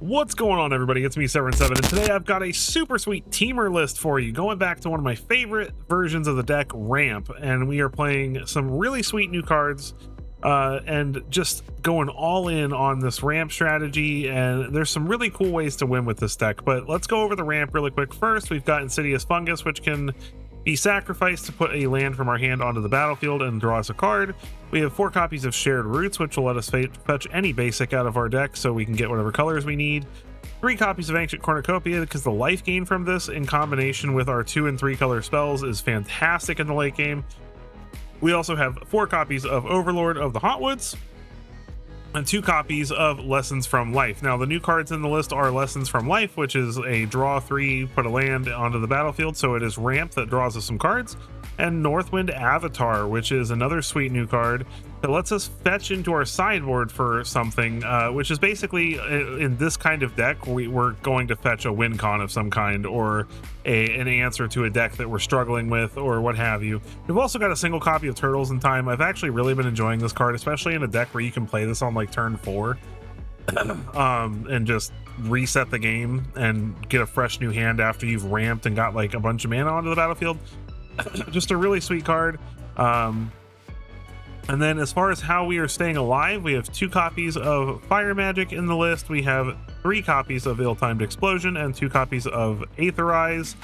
What's going on, everybody? It's me, Severin7, and today I've got a super sweet teamer list for you, going back to one of my favorite versions of the deck, Ramp, and we are playing some really sweet new cards and just going all in on this Ramp strategy, and there's some really cool ways to win with this deck. But let's go over the Ramp really quick. First, we've got Insidious Fungus, which can be sacrificed to put a land from our hand onto the battlefield and draw us a card. We have 4 copies of Shared Roots, which will let us fetch any basic out of our deck so we can get whatever colors we need. 3 copies of Ancient Cornucopia, because the life gain from this in combination with our 2 and 3 color spells is fantastic in the late game. We also have 4 copies of Overlord of the Hauntwoods and 2 copies of Lessons from Life. Now, the new cards in the list are Lessons from Life, which is a draw 3, put a land onto the battlefield, so it is Ramp that draws us some cards, and Northwind Avatar, which is another sweet new card that lets us fetch into our sideboard for something, which is basically, in this kind of deck, we're going to fetch a win con of some kind, or an answer to a deck that we're struggling with, or what have you. We've also got a single copy of Turtles in Time. I've actually really been enjoying this card, especially in a deck where you can play this on like turn 4 and just reset the game and get a fresh new hand after you've ramped and got like a bunch of mana onto the battlefield. Just a really sweet card. And then as far as how we are staying alive, we have 2 copies of Fire Magic in the list. We have 3 copies of Ill-Timed Explosion and 2 copies of Aetherize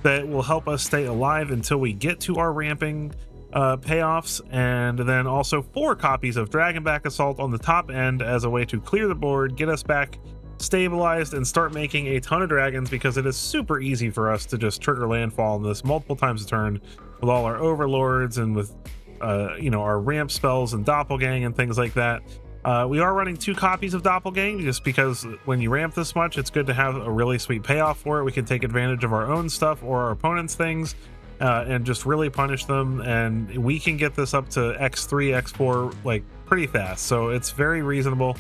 that will help us stay alive until we get to our ramping payoffs. And then also 4 copies of Dragonback Assault on the top end as a way to clear the board, get us back stabilized, and start making a ton of dragons, because it is super easy for us to just trigger landfall in this multiple times a turn with all our overlords and with our ramp spells and doppelgang and things like that. We are running 2 copies of doppelgang just because when you ramp this much, it's good to have a really sweet payoff for it. We can take advantage of our own stuff or our opponent's things and just really punish them, and we can get this up to x3 x4 like pretty fast, so it's very reasonable.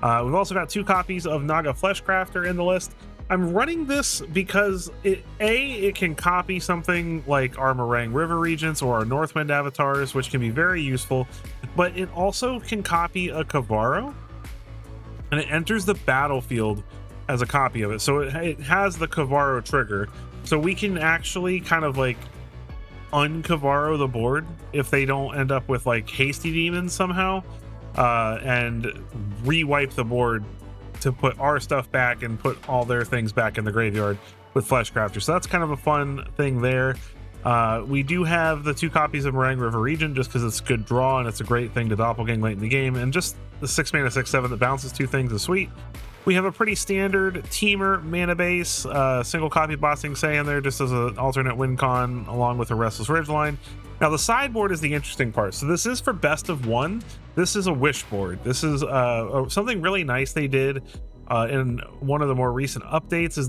We've also got 2 copies of Naga Fleshcrafter in the list. I'm running this because it can copy something like our Meringue River Regents or our Northwind Avatars, which can be very useful, but it also can copy a Kavaro, and it enters the battlefield as a copy of it. So it has the Kavaro trigger, so we can actually kind of like unkavaro the board if they don't end up with like Hasty Demons somehow, and re-wipe the board to put our stuff back and put all their things back in the graveyard with Fleshcrafter. So that's kind of a fun thing there. We do have the 2 copies of Meringue River Regent just because it's a good draw and it's a great thing to doppelgang late in the game, and just the 6 mana 6/7 that bounces 2 things is sweet. We have a pretty standard teamer mana base, single copy Bossing Say in there just as an alternate win con along with a Restless Ridgeline. Now the sideboard is the interesting part. So this is for best of 1. This is a wish board. This is something really nice they did in one of the more recent updates. Is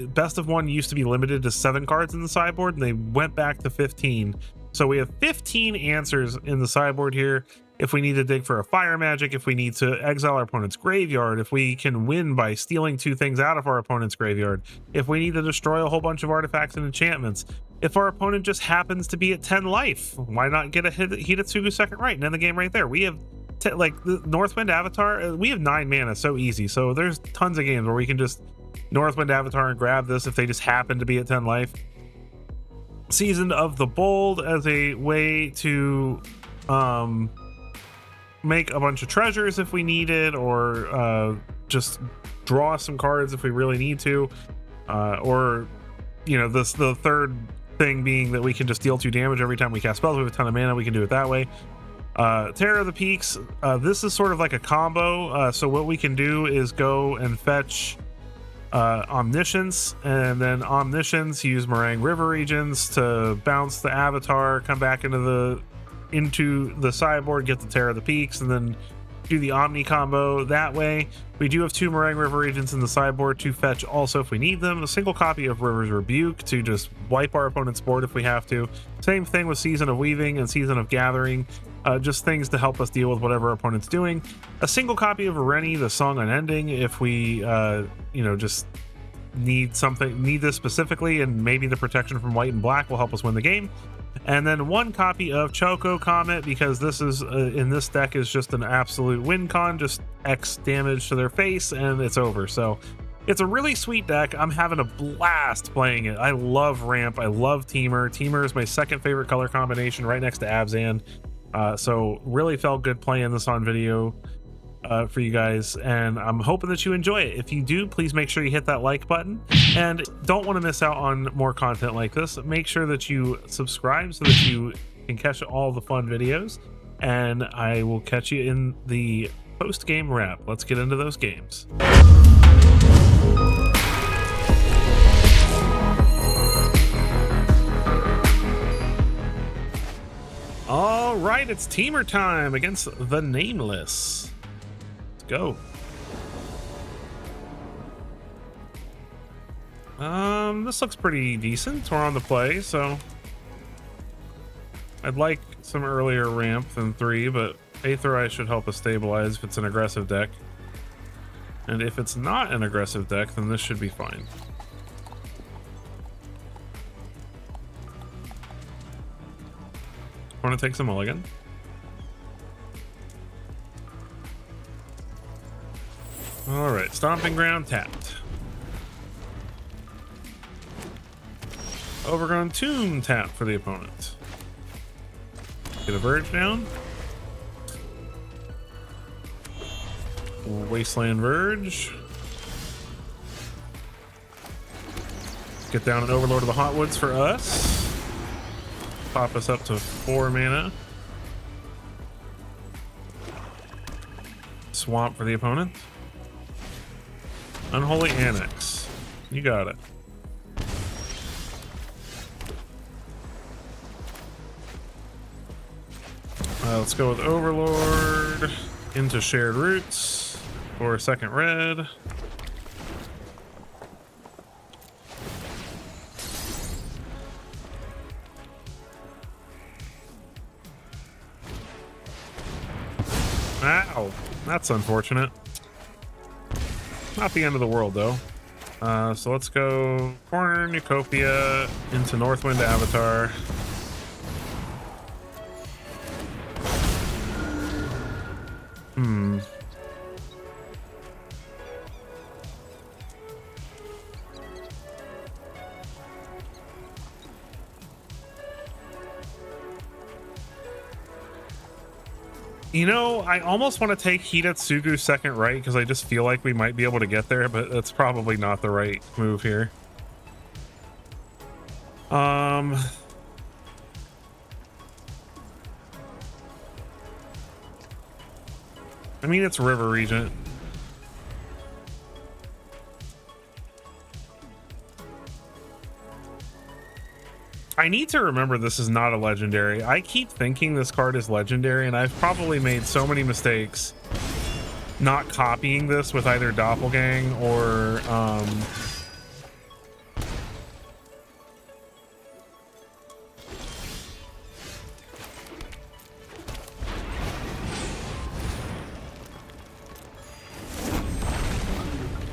best of 1 used to be limited to 7 cards in the sideboard, and they went back to 15. So we have 15 answers in the sideboard here. If we need to dig for a Fire Magic, if we need to exile our opponent's graveyard, if we can win by stealing 2 things out of our opponent's graveyard, if we need to destroy a whole bunch of artifacts and enchantments, if our opponent just happens to be at 10 life, why not get a Hidetsugu Second Right and end the game right there? We have like the Northwind Avatar, we have 9 mana so easy. So there's tons of games where we can just Northwind Avatar and grab this if they just happen to be at 10 life. Seasoned of the Bold as a way to make a bunch of treasures if we need it, or just draw some cards if we really need to, or the third thing being that we can just deal 2 damage every time we cast spells. We have a ton of mana, we can do it that way. Terror of the Peaks, this is sort of like a combo, so what we can do is go and fetch Omniscience, and then Omniscience, use Meringue River Regents to bounce the Avatar, come back into the sideboard, get the Terror of the Peaks, and then do the Omni combo that way. We do have 2 Meringue River Regents in the sideboard to fetch also if we need them. A single copy of River's Rebuke to just wipe our opponent's board if we have to. Same thing with Season of Weaving and Season of Gathering, just things to help us deal with whatever our opponent's doing. A single copy of Areni, the Song Unending, if we just need this specifically, and maybe the protection from white and black will help us win the game. And then 1 copy of Choco Comet, because this is in this deck is just an absolute win con, just X damage to their face and it's over. So it's a really sweet deck. I'm having a blast playing it. I love Ramp. I love Temur. Temur is my 2nd favorite color combination, right next to Abzan. So really felt good playing this on video for you guys, and I'm hoping that you enjoy it. If you do, please make sure you hit that like button, and don't want to miss out on more content like this. Make sure that you subscribe so that you can catch all the fun videos, and I will catch you in the post-game wrap. Let's get into those games. All right, it's Temur time against the Nameless. Let's go. This looks pretty decent. We're on the play, so I'd like some earlier ramp than 3, but Aetherai should help us stabilize if it's an aggressive deck. And if it's not an aggressive deck, then this should be fine. Want to take some mulligan. All right, Stomping Ground tapped. Overgrown Tomb tapped for the opponent. Get a Verge down. Wasteland Verge. Get down an Overlord of the Hotwoods for us. Pop us up to 4 mana. Swamp for the opponent. Unholy Annex. You got it. Let's go with Overlord into Shared Roots for a 2nd red. Ow, that's unfortunate. Not the end of the world, though. So let's go corner Nucopia into Northwind Avatar. You know, I almost want to take Hidatsugu's 2nd right because I just feel like we might be able to get there, but that's probably not the right move here. I mean, it's River Regent. I need to remember this is not a legendary. I keep thinking this card is legendary, and I've probably made so many mistakes not copying this with either Doppelgang or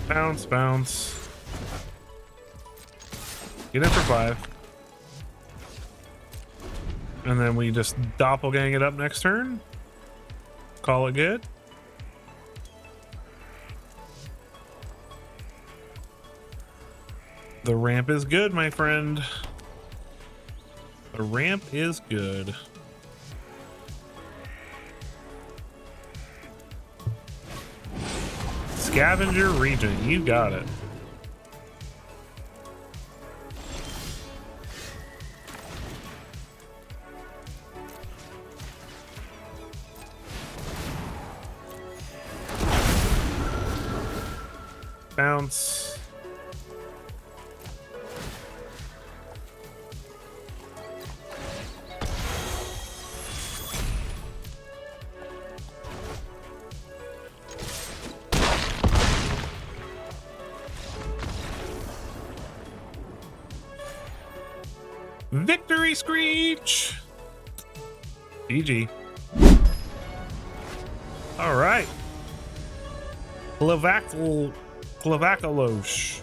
bounce, bounce. Get in for 5. And then we just Doppelgang it up next turn. Call it good. The ramp is good, my friend. The ramp is good. Scavenger Regent, you got it. Bounce. Victory Screech. GG. All right. Clavacalosh.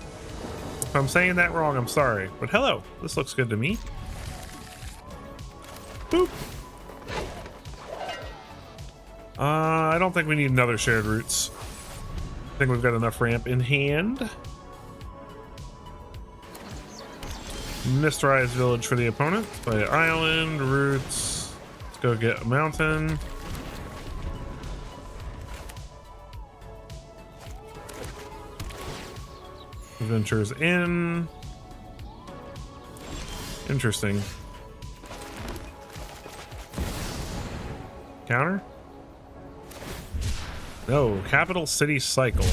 If I'm saying that wrong, I'm sorry. But hello, this looks good to me. Boop. I don't think we need another shared routes. I think we've got enough ramp in hand. Mysterized village for the opponent. Play island, routes. Let's go get a mountain. Adventures in. Interesting. Counter? No, capital city cycle.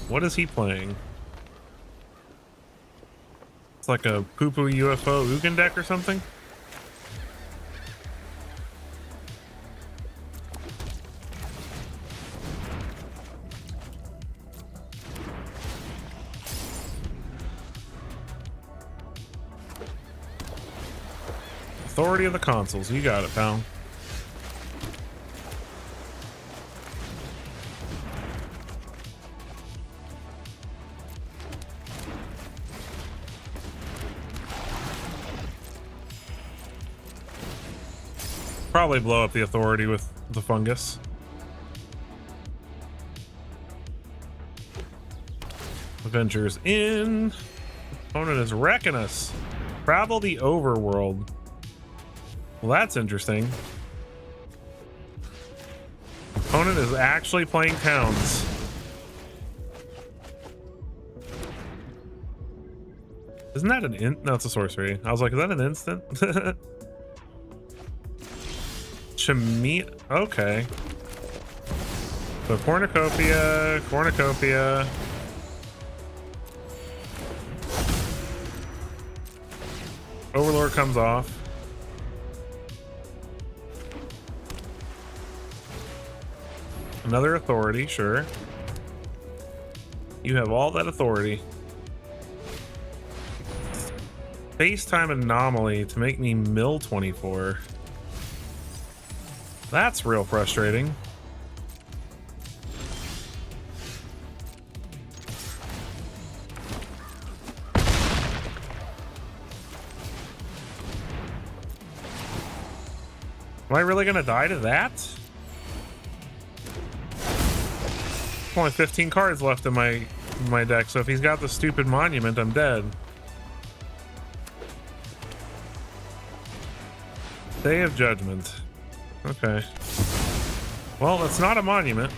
What is he playing? It's like a poo-poo UFO Ugin deck or something? Authority of the consoles. You got it, pal. Probably blow up the authority with the fungus. Adventures in. Opponent is wrecking us. Travel the overworld. Well, that's interesting. Opponent is actually playing towns. Isn't that an no, it's a sorcery. I was like, is that an instant? Chimie. Okay. So cornucopia. Overlord comes off. Another authority, sure. You have all that authority. Space-time anomaly to make me mill 24. That's real frustrating. Am I really gonna die to that? Only 15 cards left in my deck, so if he's got the stupid monument, I'm dead. Day of Judgment. Okay. Well, that's not a monument.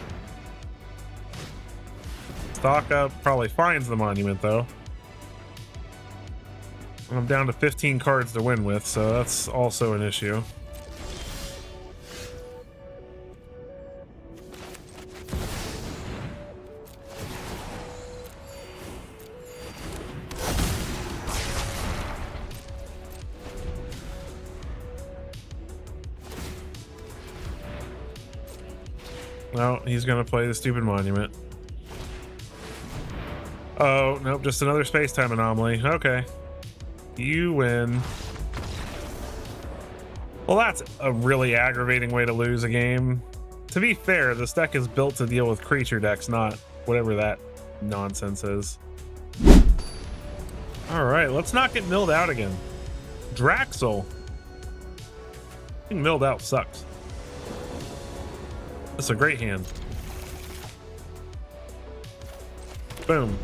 Stock up probably finds the monument, though. And I'm down to 15 cards to win with, so that's also an issue. No, he's gonna play the stupid monument. Oh, nope, just another space-time anomaly. Okay. You win. Well, that's a really aggravating way to lose a game. To be fair, this deck is built to deal with creature decks, not whatever that nonsense is. Alright, let's not get milled out again. Draxel. Getting milled out sucks. That's a great hand. Boom.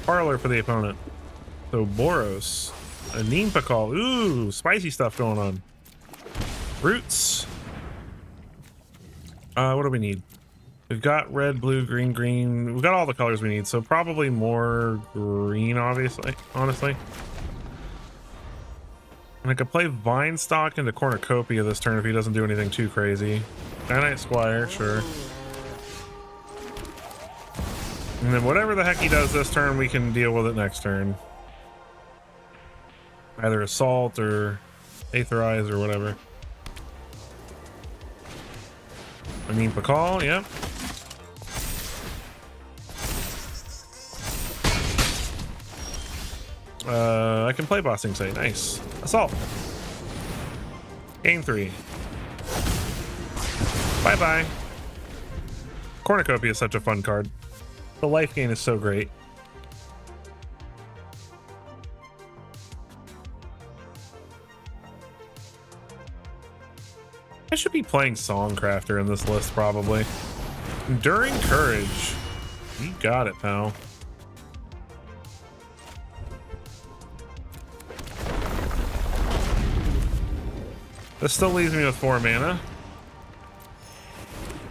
Parlor for the opponent. So Boros. A Neempakal. Ooh, spicy stuff going on. Roots. What do we need? We've got red, blue, green, green. We've got all the colors we need, so probably more green, obviously, honestly. And I could play Vinestock into Cornucopia this turn if he doesn't do anything too crazy. Knight Squire, sure. And then whatever the heck he does this turn, we can deal with it next turn. Either Assault or Aetherize or whatever. I mean, Pakal, yep. I can play Bossing Site. Nice. Assault. Game 3. Bye-bye. Cornucopia is such a fun card. The life gain is so great. should be playing Songcrafter in this list, probably. Enduring Courage. You got it, pal. This still leaves me with 4 mana.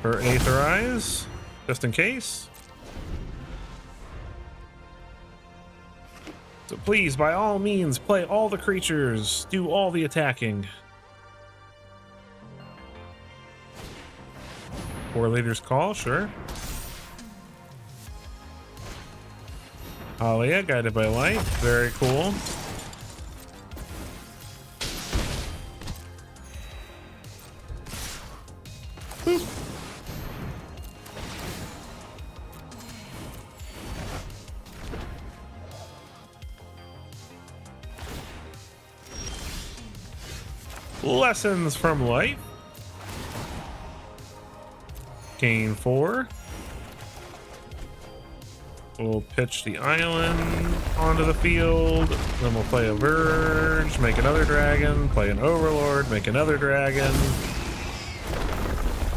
For Aetherize, just in case. So please, by all means, play all the creatures. Do all the attacking. 4 Leaders Call, sure. Alia, Guided by Light, very cool. Boop. Lessons from Life. Gain 4. We'll pitch the island onto the field. Then we'll play a Verge, make another dragon, play an Overlord, make another dragon.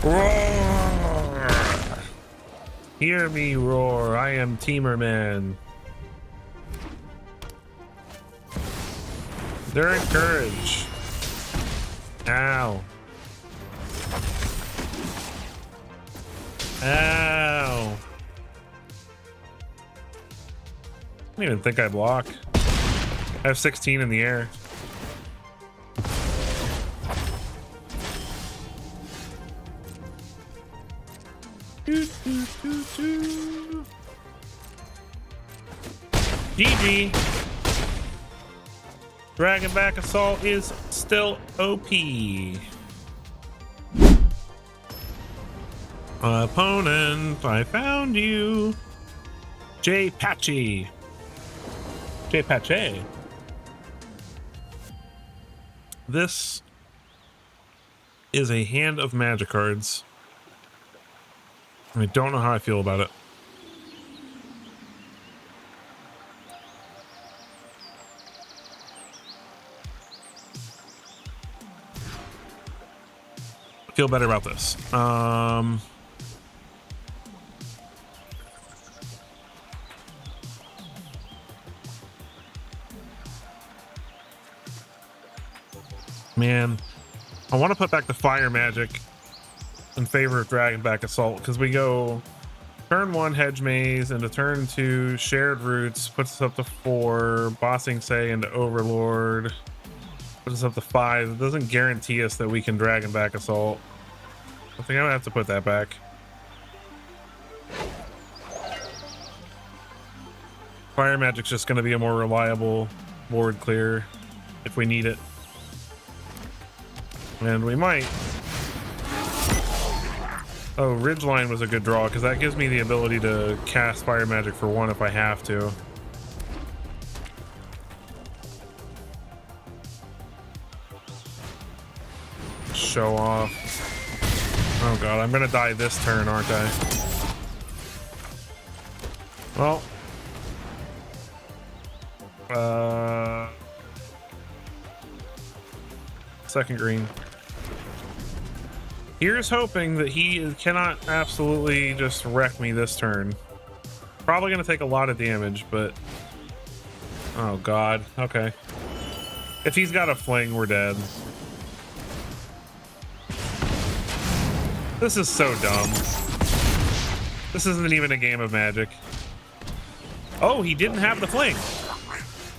Roar! Hear me roar, I am Temur Man. Enduring Courage. Ow. Ow. I don't even think I block. I have 16 in the air. GG. Dragonback Assault is still OP. Opponent, I found you. J Patchy. J Patchy. This is a hand of magic cards. I don't know how I feel about it. I feel better about this. Man, I want to put back the fire magic in favor of Dragonback Assault, because we go turn 1 Hedge Maze into turn 2 Shared Roots, puts us up to 4, Bossing Say into Overlord, puts us up to 5. It doesn't guarantee us that we can Dragonback Assault. I think I'm gonna have to put that back. Fire Magic's just gonna be a more reliable board clear if we need it. And we might. Oh, Ridgeline was a good draw, because that gives me the ability to cast Fire Magic for 1 if I have to. Show off. Oh god, I'm gonna die this turn, aren't I? Well. Second green. Here's hoping that he cannot absolutely just wreck me this turn. Probably gonna take a lot of damage, but... Oh god, okay. If he's got a fling, we're dead. This is so dumb. This isn't even a game of Magic. Oh, he didn't have the fling.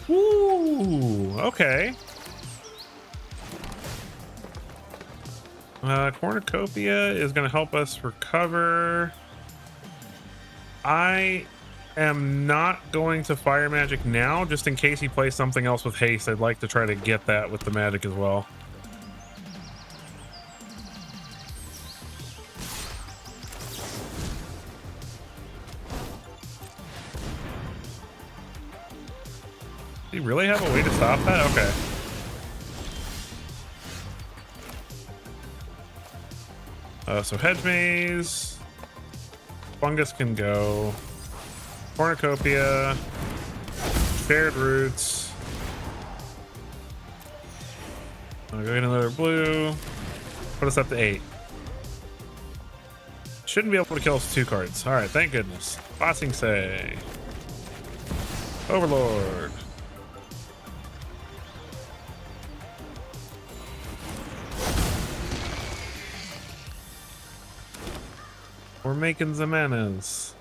Ooh, okay. Cornucopia is going to help us recover. I am not going to Fire Magic now, just in case he plays something else with haste. I'd like to try to get that with the magic as well. Do you really have a way to stop that? Okay. So Hedge Maze, Fungus can go, Cornucopia, Shared Roots. I'll go get another blue. Put us up to 8. Shouldn't be able to kill us with 2 cards. All right, thank goodness. Bossing say. Overlord. We're making the manas.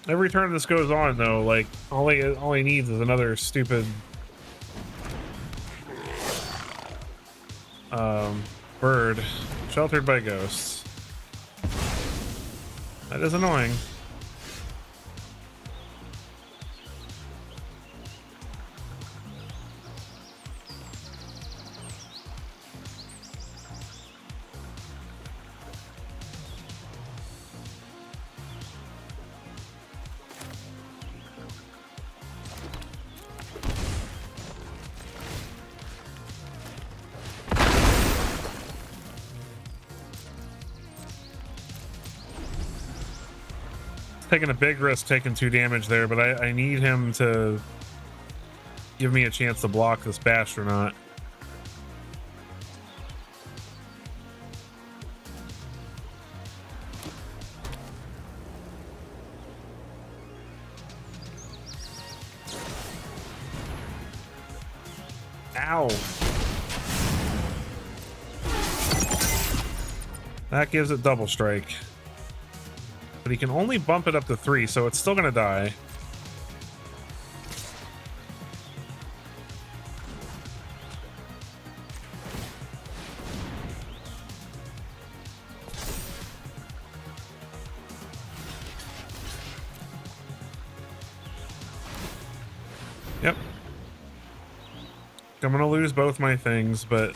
Every turn this goes on, though, like all he needs is another stupid bird sheltered by ghosts. That is annoying. Taking a big risk taking 2 damage there, but I need him to give me a chance to block this Bastronaut. Ow. That gives it double strike. But he can only bump it up to 3, so it's still gonna die. Yep. I'm gonna lose both my things, but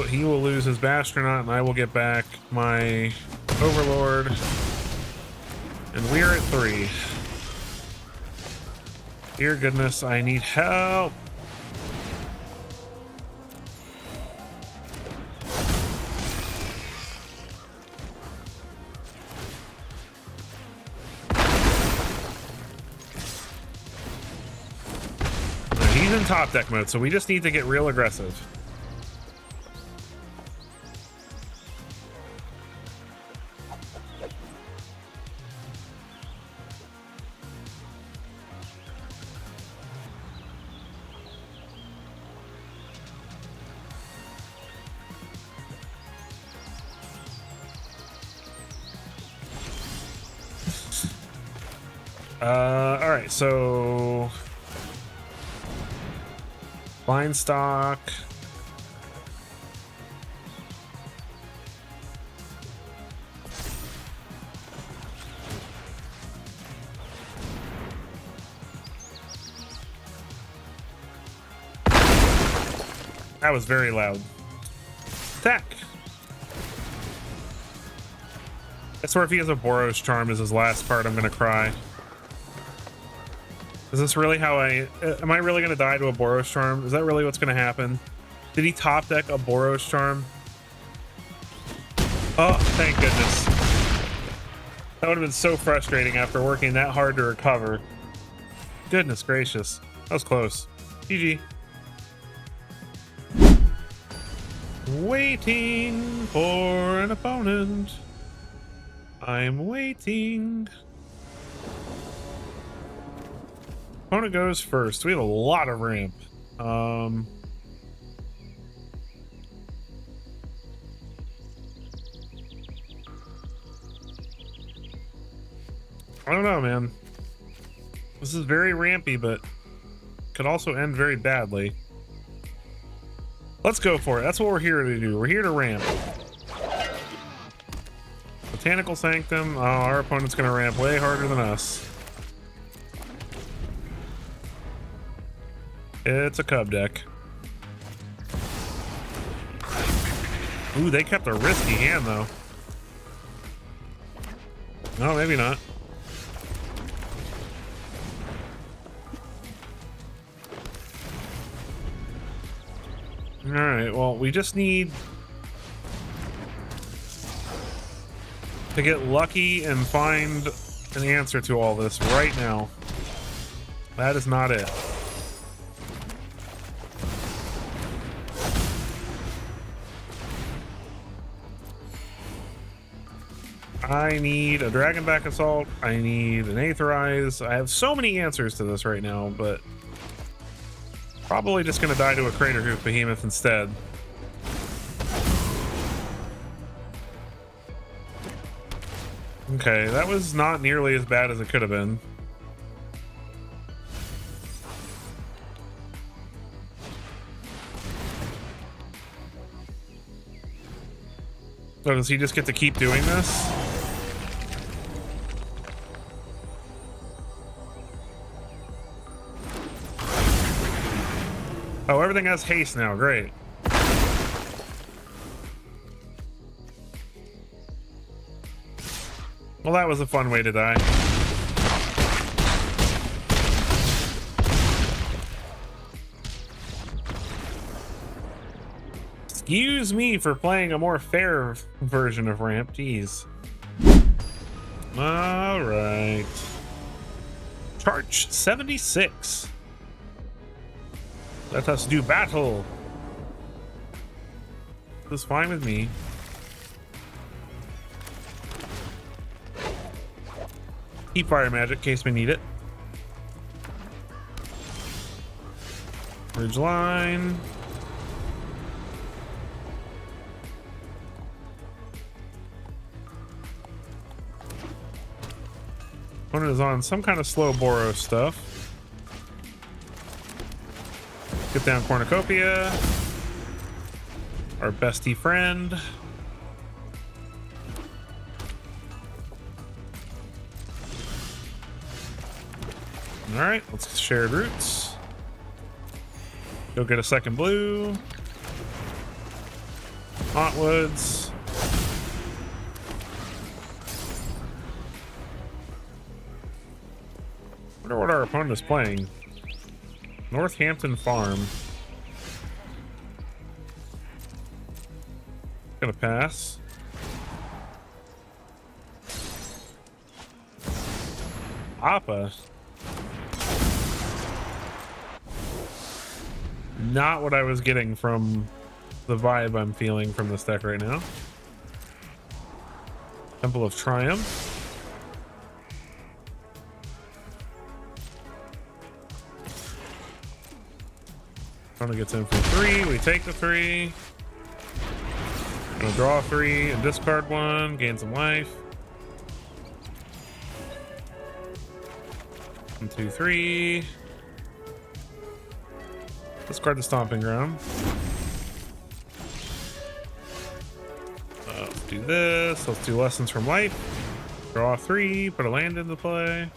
he will lose his Bastronaut, and I will get back my Overlord. And we are at 3. Dear goodness, I need help. He's in top deck mode, so we just need to get real aggressive. All right, so Blind Stock. That was very loud. Attack. I swear if he has a Boros Charm as his last card, I'm gonna cry. Is this really how am I really gonna die to a Boros Charm? Is that really what's gonna happen? Did he top deck a Boros Charm? Oh, thank goodness. That would have been so frustrating after working that hard to recover. Goodness gracious. That was close. GG. Waiting for an opponent. I'm waiting. Opponent goes first. We have a lot of ramp. I don't know, man. This is very rampy, but could also end very badly. Let's go for it. That's what we're here to do. We're here to ramp. Botanical Sanctum. Oh, our opponent's gonna ramp way harder than us. It's a Cub deck. Ooh, they kept a risky hand, though. No, maybe not. Alright, well, we just need to get lucky and find an answer to all this right now. That is not it. I need a Dragonback Assault. I need an Aetherize. I have so many answers to this right now, but probably just going to die to a Crater Hoof Behemoth instead. Okay, that was not nearly as bad as it could have been. So does he just get to keep doing this? Oh, everything has haste now. Great. Well, that was a fun way to die. Excuse me for playing a more fair version of Ramp. Jeez. All right. Charge 76. Let us do battle. This is fine with me. Keep fire magic in case we need it. Ridge line. Opponent is on some kind of slow Boros stuff. Get down Cornucopia, our bestie friend. All right, let's shared roots. Go get a second blue. Hauntwoods. Wonder what our opponent is playing. Northampton Farm. Gonna pass. Appa. Not what I was getting from the vibe I'm feeling from this deck right now. Temple of Triumph. Opponent gets in for 3. We take the 3. Gonna draw 3 and discard 1. Gain some life. 1, 2, 3. Discard the Stomping Ground. Let's do this. Let's do Lessons from Life. Draw 3. Put a land into play.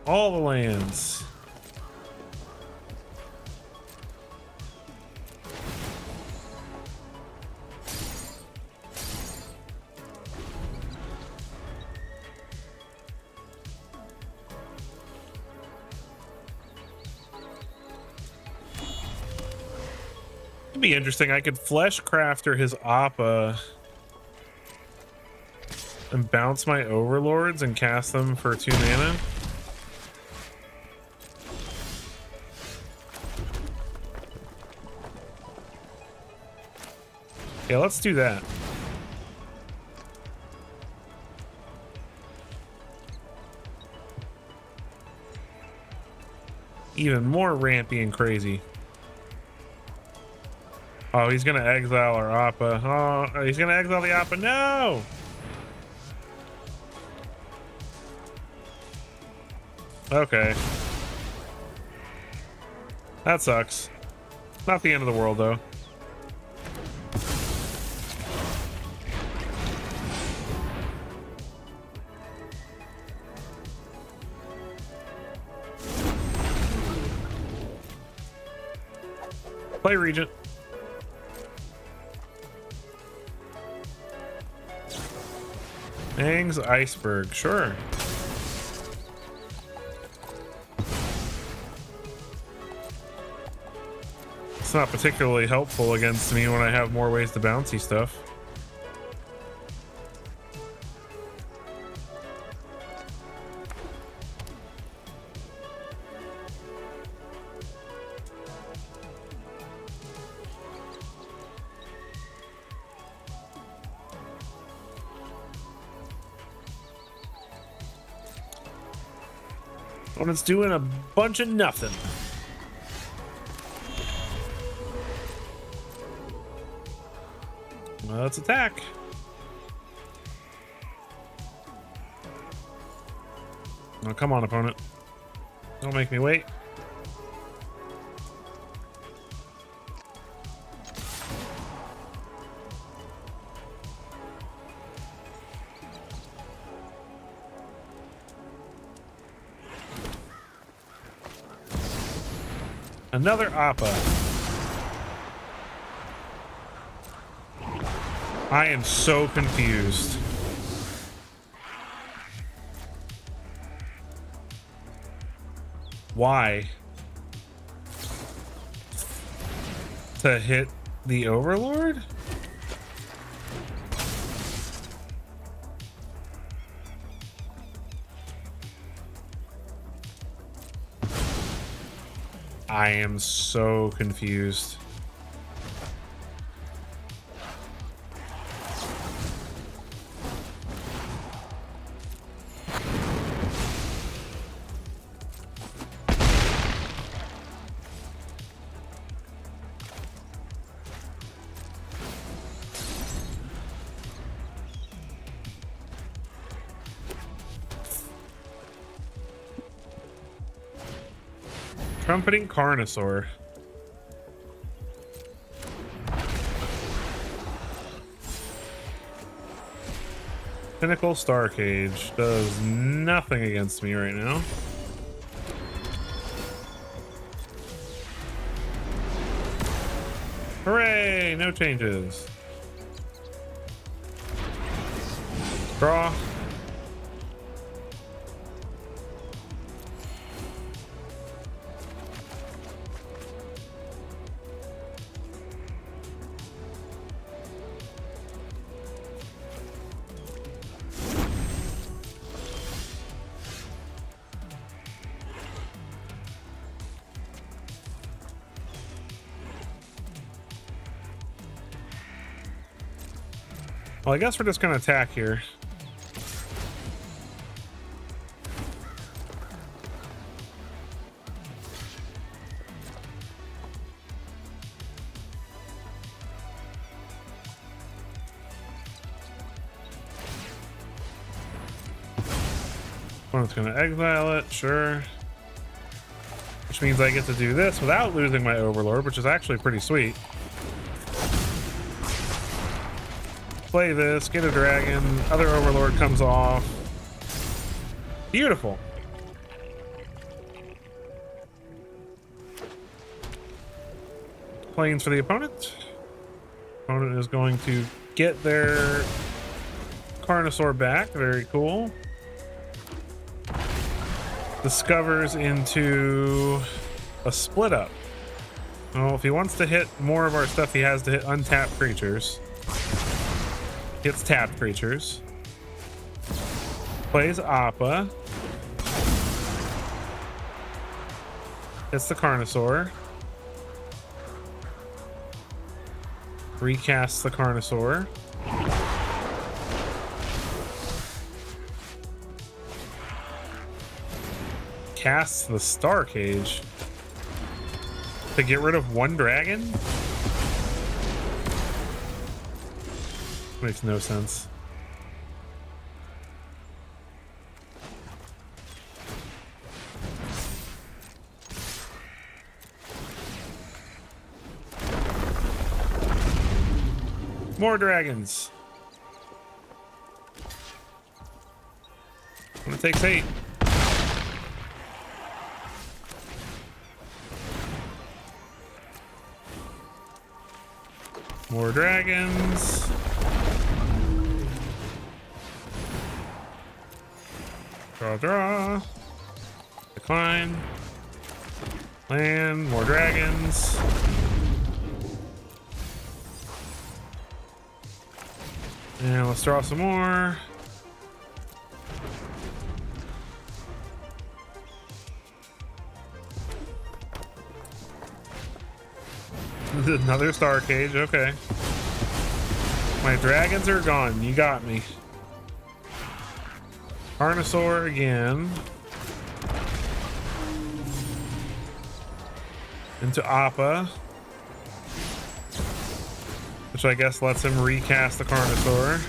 All the lands. It'd be interesting. I could Fleshcrafter his Appa and bounce my Overlords and cast them for 2 mana. Yeah, let's do that. Even more rampy and crazy. Oh, he's gonna exile our Appa. Oh, he's gonna exile the Appa. No! Okay. That sucks. Not the end of the world, though. Play Regent. Aang's iceberg, sure. It's not particularly helpful against me when I have more ways to bouncy stuff. When it's doing a bunch of nothing. Well, let's attack. Oh, come on, opponent. Don't make me wait. Another Appa. I am so confused. Why? To hit the Overlord? I am so confused. Trumpeting Carnosaur. Pinnacle Star Cage does nothing against me right now. Hooray! No changes. Draw. Well, I guess we're just gonna attack here. Opponent's gonna exile it, sure. Which means I get to do this without losing my Overlord, which is actually pretty sweet. Play this, get a dragon, other Overlord comes off. Beautiful. Planes for the opponent. Opponent is going to get their Carnosaur back. Very cool. Discovers into a split up. Well, if he wants to hit more of our stuff, he has to hit untapped creatures. Hits tapped creatures. Plays Appa. Hits the Carnosaur. Recasts the Carnosaur. Casts the Star Cage. To get rid of one dragon? Makes no sense. More dragons. And it takes 8. More dragons. Draw. Decline. Land. More dragons. And let's draw some more. Another Star Cage, okay. My dragons are gone. You got me. Carnosaur again. Into Appa. Which I guess lets him recast the Carnosaur.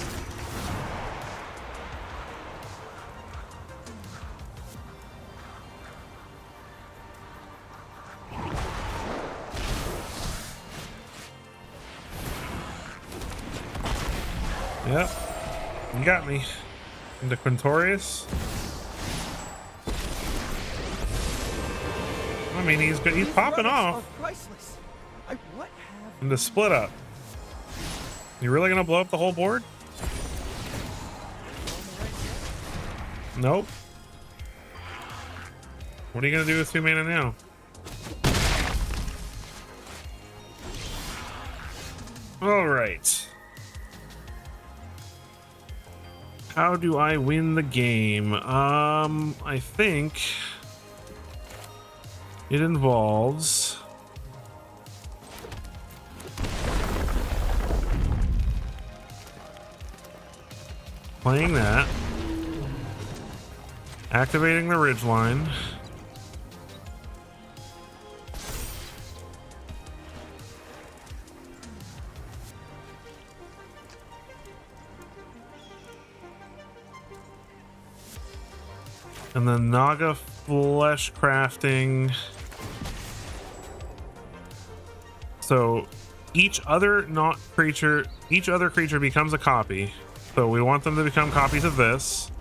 Yep, you got me. Into Quintorius. I mean, he's good. He's popping off. Into Split Up. You really gonna blow up the whole board? Nope. What are you gonna do with 2 mana now? All right. How do I win the game? I think it involves playing that, activating the ridgeline, and then Naga flesh crafting. So each other creature becomes a copy. So we want them to become copies of this.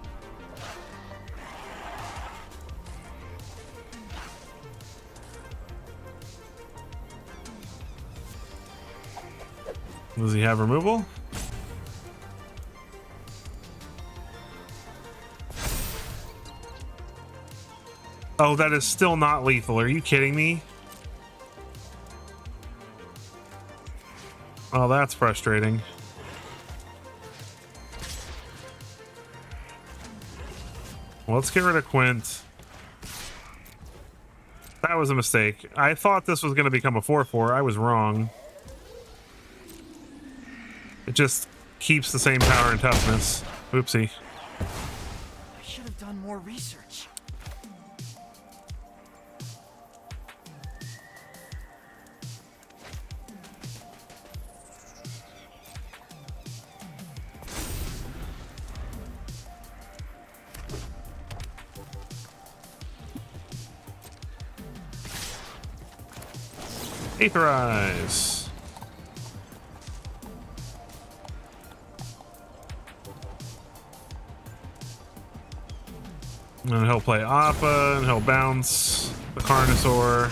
Does he have removal? Oh, that is still not lethal. Are you kidding me? Oh, that's frustrating. Well, let's get rid of Quint. That was a mistake. I thought this was going to become a 4/4. I was wrong. It just keeps the same power and toughness. Oopsie. I should have done more research. Aetherize. And he'll play Appa, and he'll bounce the Carnosaur.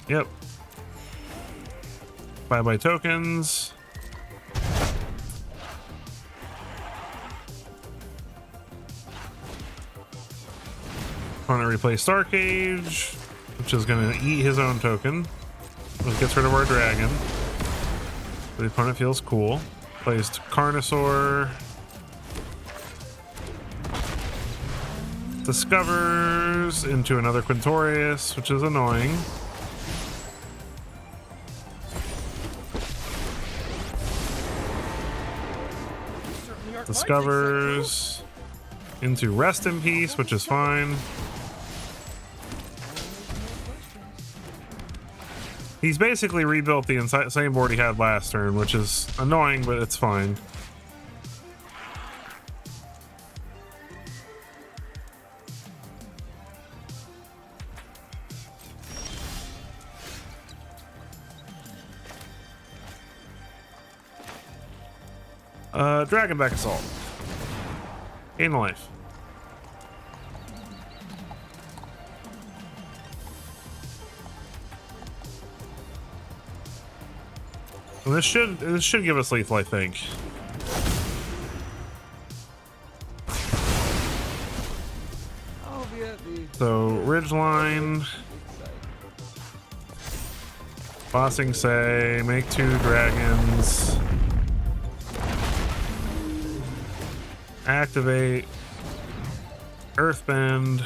Yep. Bye-bye tokens. Opponent replace Star Cage, which is going to eat his own token. Which gets rid of our dragon. The opponent feels cool. Plays Carnosaur. Discovers into another Quintorius, which is annoying. Discovers into Rest in Peace, which is fine. He's basically rebuilt the same board he had last turn, which is annoying, but it's fine. Dragonback Assault. Gain a life. And this should give us lethal, I think. So ridgeline, bossing say, make 2 dragons, activate, earthbend.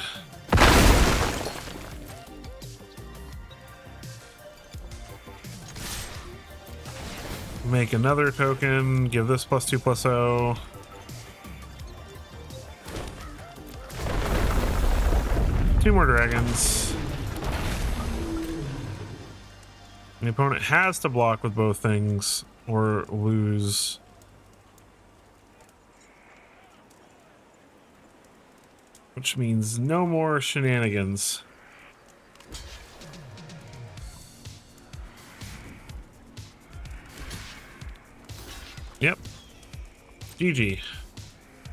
Make another token, give this +2/+0. Two more dragons. The opponent has to block with both things or lose. Which means no more shenanigans. Yep. GG.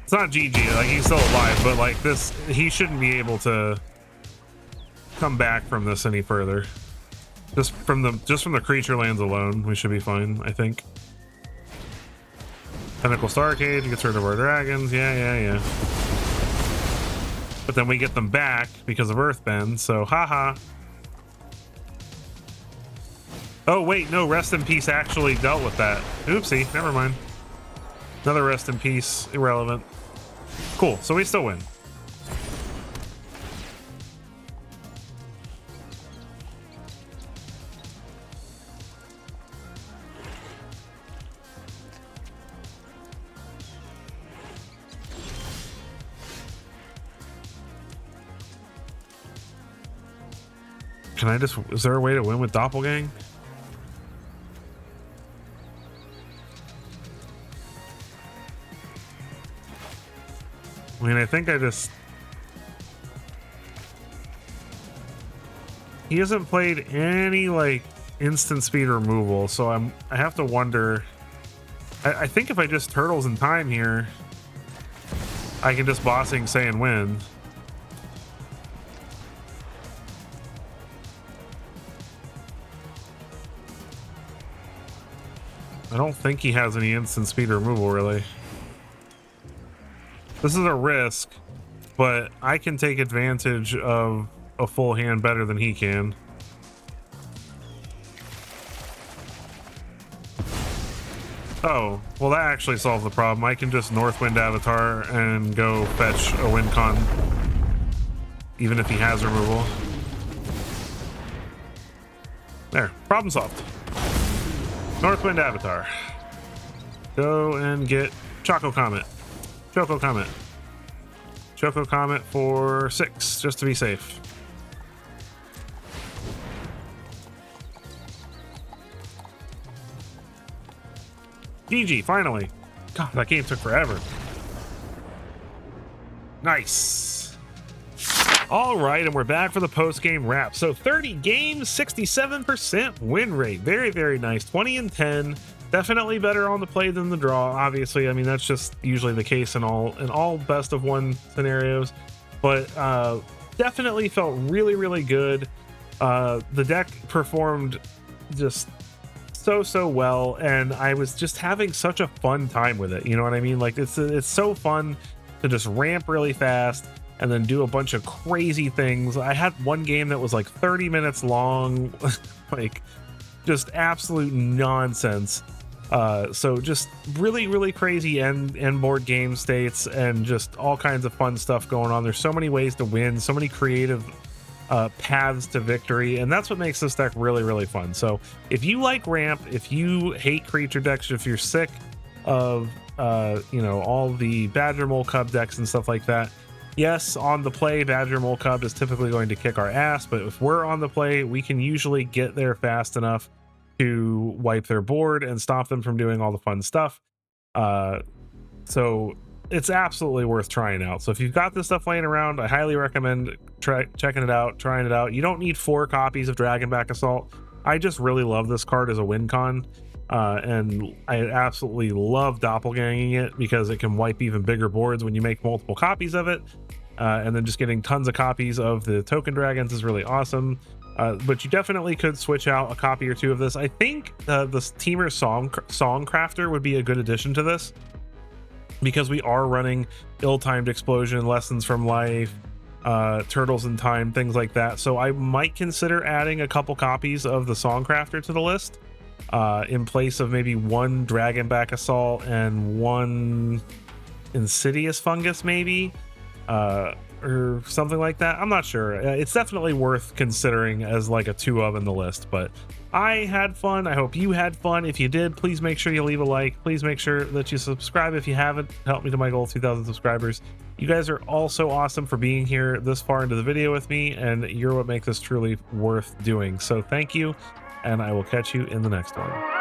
It's not GG, like he's still alive, but like this, he shouldn't be able to come back from this any further. Just from the creature lands alone, we should be fine, I think. Tentacle Starcade gets rid of our dragons. Yeah. But then we get them back because of Earthbend, so haha. Oh wait, no, Rest in Peace actually dealt with that. Oopsie, never mind. Another Rest in Peace, irrelevant. Cool, so we still win. Can I just, is there a way to win with Doppelgang? I mean, I think I just... He hasn't played any, like, instant speed removal, so I have to wonder... I think if I just Turtles in Time here, I can just bossing, say, and win. I don't think he has any instant speed removal, really. This is a risk, but I can take advantage of a full hand better than he can. Oh, well that actually solves the problem. I can just Northwind Avatar and go fetch a win con, even if he has removal. There, problem solved. Northwind Avatar. Go and get Choco Comet. Choco Comet. Choco Comet for 6, just to be safe. GG, finally. God, that game took forever. Nice. All right, and we're back for the post-game wrap. So 30 games, 67% win rate. Very, very nice. 20 and 10. Definitely better on the play than the draw. Obviously, I mean, that's just usually the case in all best of one scenarios. But definitely felt really, really good. The deck performed just so well, and I was just having such a fun time with it. You know what I mean? Like it's so fun to just ramp really fast and then do a bunch of crazy things. I had one game that was like 30 minutes long, like just absolute nonsense. So just really, really crazy end board game states and just all kinds of fun stuff going on. There's so many ways to win, so many creative paths to victory, and that's what makes this deck really, really fun. So if you like ramp, if you hate creature decks, if you're sick of you know, all the Badger Mole Cub decks and stuff like that, yes, on the play, Badger Mole Cub is typically going to kick our ass, but if we're on the play, we can usually get there fast enough to wipe their board and stop them from doing all the fun stuff. So it's absolutely worth trying out. So if you've got this stuff laying around, I highly recommend checking it out, trying it out. You don't need 4 copies of Dragonback Assault. I just really love this card as a win con. And I absolutely love doppelganging it because it can wipe even bigger boards when you make multiple copies of it. And then just getting tons of copies of the token dragons is really awesome. But you definitely could switch out a copy or two of this. I think the Temur Song Crafter would be a good addition to this, because we are running Ill-Timed Explosion, Lessons from Life, Turtles in Time, things like that. So I might consider adding a couple copies of the Song Crafter to the list, in place of maybe one Dragonback Assault and one Insidious Fungus, maybe, or something like that. I'm not sure. It's definitely worth considering as like a 2 of in the list, but I had fun. I hope you had fun. If you did, please make sure you leave a like. Please make sure that you subscribe if you haven't. Help me to my goal of 2,000 subscribers. You guys are all so awesome for being here this far into the video with me, and you're what makes this truly worth doing. So thank you, and I will catch you in the next one.